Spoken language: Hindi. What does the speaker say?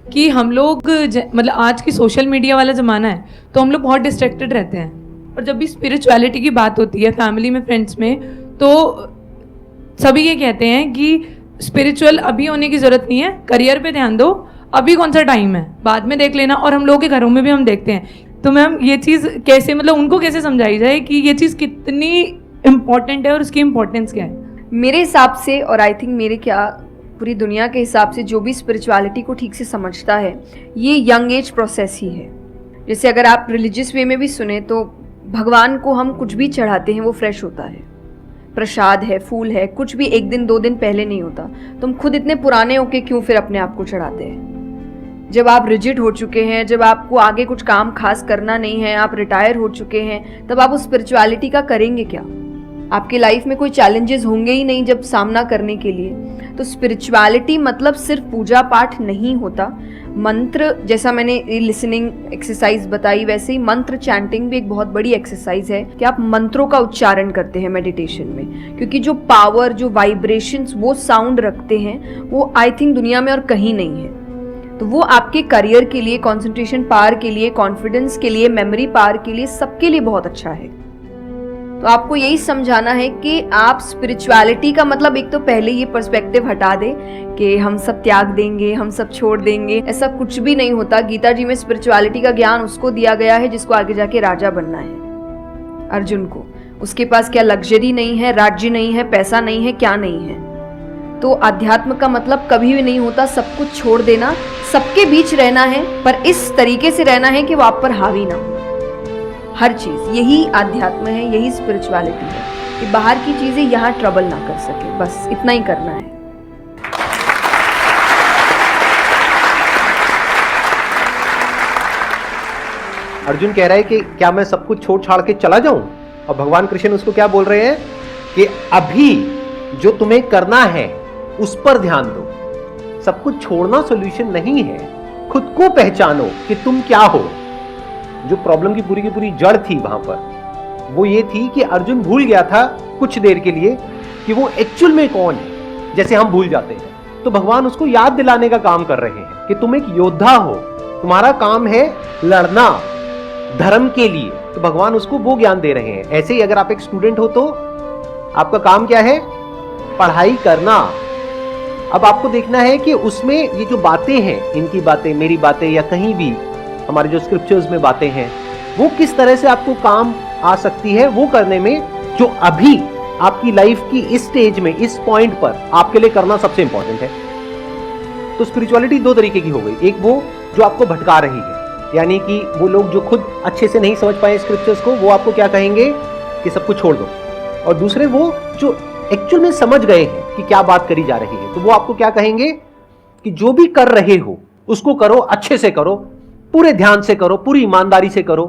कि हम लोग मतलब आज की सोशल मीडिया वाला ज़माना है, तो हम लोग बहुत डिस्ट्रैक्टेड रहते हैं। और जब भी स्पिरिचुअलिटी की बात होती है फैमिली में, फ्रेंड्स में, तो सभी ये कहते हैं कि स्पिरिचुअल अभी होने की ज़रूरत नहीं है, करियर पे ध्यान दो, अभी कौन सा टाइम है, बाद में देख लेना। और हम लोगों के घरों में भी हम देखते हैं। तो मैम ये चीज़ कैसे, मतलब उनको कैसे समझाई जाए कि ये चीज़ कितनी इम्पोर्टेंट है और उसकी इम्पोर्टेंस क्या है? मेरे हिसाब से, और आई थिंक मेरे क्या पूरी दुनिया के हिसाब से, जो भी स्पिरिचुअलिटी को ठीक से समझता है, ये यंग एज प्रोसेस ही है। जैसे अगर आप रिलीजियस वे में भी सुने तो भगवान को हम कुछ भी चढ़ाते हैं वो फ्रेश होता है। प्रसाद है, फूल है, कुछ भी 1 दिन 2 दिन पहले नहीं होता। तुम खुद इतने पुराने होके क्यों फिर अपने आप को चढ़ाते हैं? जब आप रिजिड हो चुके हैं, जब आपको आगे कुछ काम खास करना नहीं है, आप रिटायर हो चुके हैं, तब आप उस स्पिरिचुअलिटी का करेंगे क्या? आपकी लाइफ में कोई चैलेंजेस होंगे ही नहीं जब सामना करने के लिए। तो स्पिरिचुअलिटी मतलब सिर्फ पूजा पाठ नहीं होता। मंत्र, जैसा मैंने लिसनिंग एक्सरसाइज बताई, वैसे ही मंत्र चैंटिंग भी एक बहुत बड़ी एक्सरसाइज है कि आप मंत्रों का उच्चारण करते हैं मेडिटेशन में, क्योंकि जो पावर, जो वाइब्रेशंस वो साउंड रखते हैं, वो आई थिंक दुनिया में और कहीं नहीं है। तो वो आपके करियर के लिए, कंसंट्रेशन पावर के लिए, कॉन्फिडेंस के लिए, मेमोरी पावर के लिए, सबके लिए बहुत अच्छा है। तो आपको यही समझाना है कि आप स्पिरिचुअलिटी का मतलब, एक तो पहले ये पर्सपेक्टिव हटा दें कि हम सब त्याग देंगे, हम सब छोड़ देंगे। ऐसा कुछ भी नहीं होता। गीता जी में स्पिरिचुअलिटी का ज्ञान उसको दिया गया है जिसको आगे जाके राजा बनना है। अर्जुन को, उसके पास क्या लग्जरी नहीं है, राज्य नहीं है, पैसा नहीं है, क्या नहीं है। तो अध्यात्म का मतलब कभी भी नहीं होता सब कुछ छोड़ देना, सबके बीच रहना है, पर इस तरीके से रहना है कि वो आप पर हावी ना हो। हर चीज, यही आध्यात्म है, यही स्पिरिचुअलिटी है कि बाहर की चीजें यहाँ ट्रबल ना कर सके, बस इतना ही करना है। अर्जुन कह रहा है कि क्या मैं सब कुछ छोड़ छाड़ के चला जाऊं? और भगवान कृष्ण उसको क्या बोल रहे हैं कि अभी जो तुम्हें करना है उस पर ध्यान दो। सब कुछ छोड़ना सॉल्यूशन नहीं है। खुद को पहचानो कि तुम क्या हो। जो प्रॉब्लम की पूरी जड़ थी वहां पर, वो ये थी कि अर्जुन भूल गया था कुछ देर के लिए कि वो एक्चुअल में कौन है, जैसे हम भूल जाते हैं। तो भगवान उसको याद दिलाने का काम कर रहे हैं कि तुम एक योद्धा हो, तुम्हारा काम है लड़ना धर्म के लिए। तो भगवान उसको वो ज्ञान दे रहे हैं। ऐसे ही अगर आप एक स्टूडेंट हो तो आपका काम क्या है? पढ़ाई करना। अब आपको देखना है कि उसमें ये जो बातें हैं, इनकी बातें, मेरी बातें, या कहीं भी हमारे जो स्क्रिप्चर्स में बातें हैं, वो किस तरह से आपको काम आ सकती है वो करने में, जो अभी आपकी लाइफ की इस स्टेज में, इस पॉइंट पर आपके लिए करना सबसे इंपॉर्टेंट है। तो स्पिरिचुअलिटी 2 तरीके की हो गई। एक वो जो आपको भटका रही है, यानी कि वो लोग जो खुद अच्छे से नहीं समझ पाए स्क्रिप्चर्स को, वो आपको क्या कहेंगे कि सब कुछ छोड़ दो। और दूसरे वो जो एक्चुअल में समझ गए हैं कि क्या बात करी जा रही है, तो वो आपको क्या कहेंगे कि जो भी कर रहे हो उसको करो, अच्छे से करो, पूरे ध्यान से करो, पूरी ईमानदारी से करो,